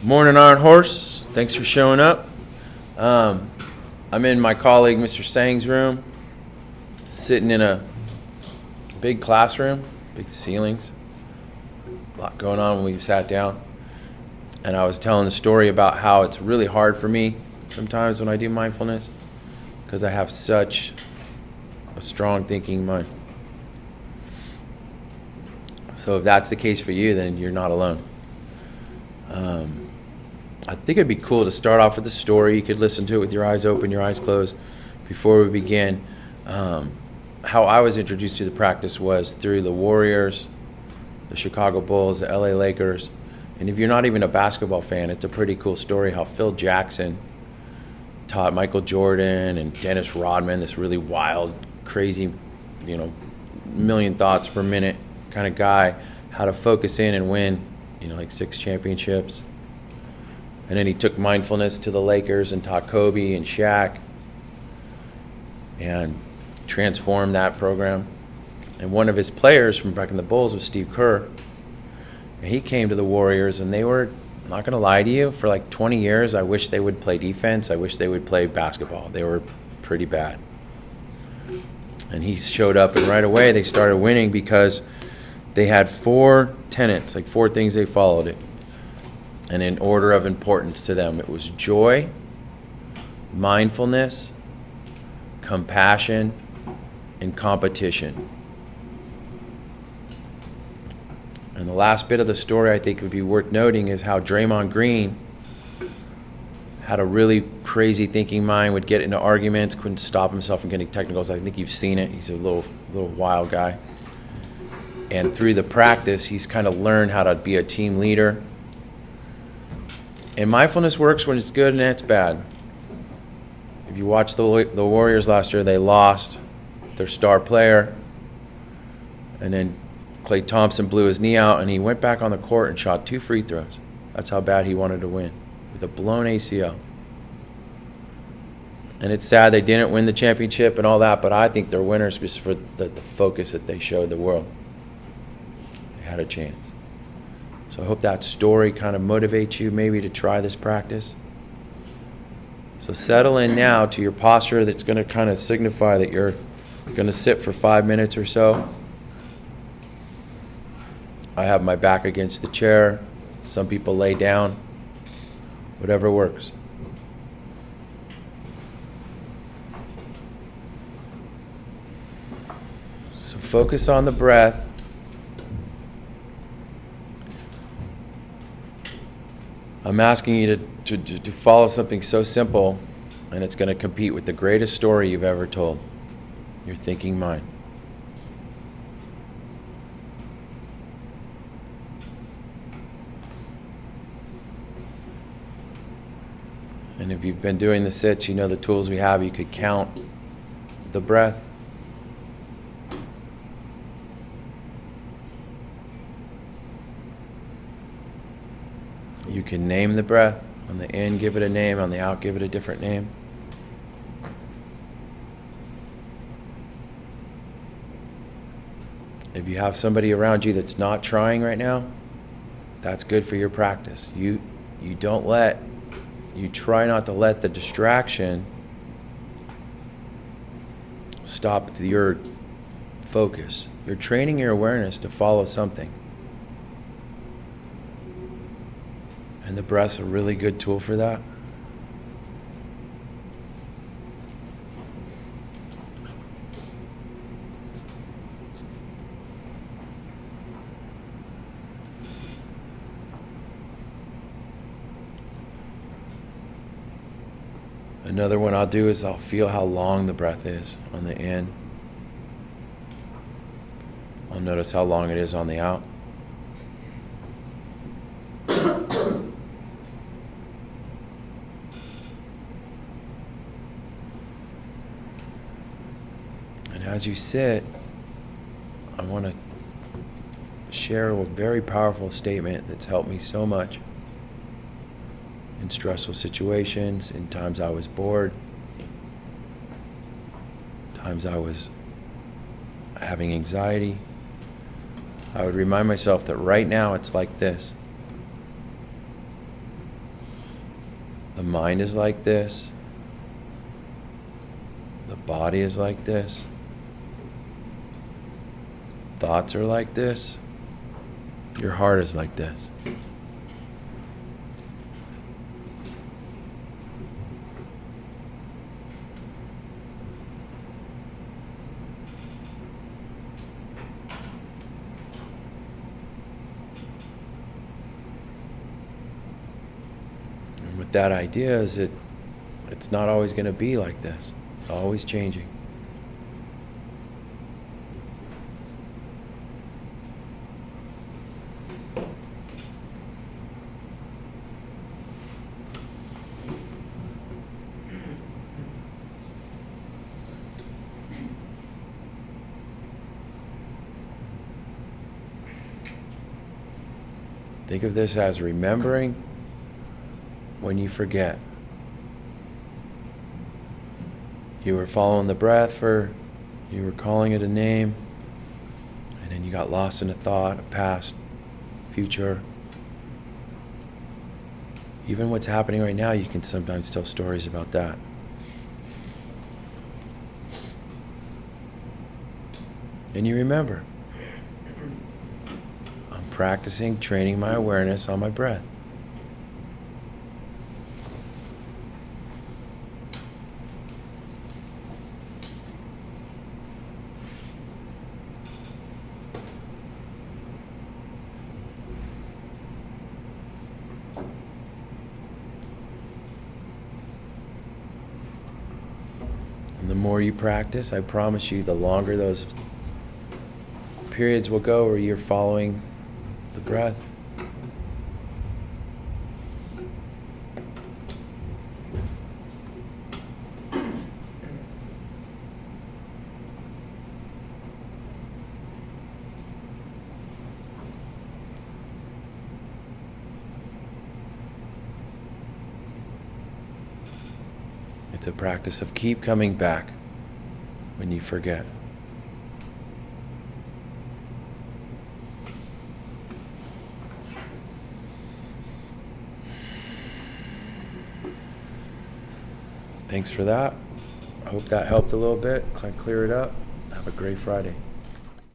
Morning, Iron Horse. Thanks for showing up. I'm in my colleague Mr. Sang's room, sitting in a big classroom, big ceilings, a lot going on when we sat down. And I was telling the story about how it's really hard for me sometimes when I do mindfulness because I have such a strong thinking mind. So if that's the case for you, then you're not alone. I think it'd be cool to start off with a story. You could listen to it with your eyes open, your eyes closed. Before we begin, how I was introduced to the practice was through the Warriors, the Chicago Bulls, the LA Lakers. And if you're not even a basketball fan, it's a pretty cool story how Phil Jackson taught Michael Jordan and Dennis Rodman, this really wild, crazy, million thoughts per minute kind of guy, how to focus in and win, like 6 championships. And then he took mindfulness to the Lakers and taught Kobe and Shaq and transformed that program. And one of his players from back in the Bulls was Steve Kerr. And he came to the Warriors, and they were, not going to lie to you, for like 20 years, I wish they would play defense. I wish they would play basketball. They were pretty bad. And he showed up, and right away they started winning because they had 4 tenets, like 4 things they followed it. And in order of importance to them, it was joy, mindfulness, compassion, and competition. And the last bit of the story I think would be worth noting is how Draymond Green had a really crazy thinking mind, would get into arguments, couldn't stop himself from getting technicals. I think you've seen it. He's a little wild guy. And through the practice, he's kind of learned how to be a team leader. And mindfulness works when it's good and it's bad. If you watch the Warriors last year, they lost their star player. And then Klay Thompson blew his knee out, and he went back on the court and shot 2 free throws. That's how bad he wanted to win, with a blown ACL. And it's sad they didn't win the championship and all that, but I think they're winners just for the focus that they showed the world. They had a chance. So I hope that story kind of motivates you maybe to try this practice. So settle in now to your posture that's going to kind of signify that you're going to sit for 5 minutes or so. I have my back against the chair. Some people lay down. Whatever works. So focus on the breath. I'm asking you to follow something so simple, and it's going to compete with the greatest story you've ever told, your thinking mind. And if you've been doing the sits, you know the tools we have. You could count the breath. You can name the breath. On the in, give it a name. On the out, give it a different name. If you have somebody around you that's not trying right now, that's good for your practice. You try not to let the distraction stop your focus. You're training your awareness to follow something. And the breath's a really good tool for that. Another one I'll do is I'll feel how long the breath is on the in. I'll notice how long it is on the out. As you sit, I want to share a very powerful statement that's helped me so much in stressful situations, in times I was bored, times I was having anxiety. I would remind myself that right now it's like this. The mind is like this. The body is like this. Thoughts are like this. Your heart is like this. And with that idea is it's not always going to be like this. It's always changing. Think of this as remembering when you forget. You were following the breath you were calling it a name, and then you got lost in a thought, a past, future. Even what's happening right now, you can sometimes tell stories about that. And you remember. Practicing, training my awareness on my breath. And the more you practice, I promise you, the longer those periods will go where you're following the breath. It's a practice of keep coming back when you forget. Thanks for that. I hope that helped a little bit. Clear it up. Have a great Friday.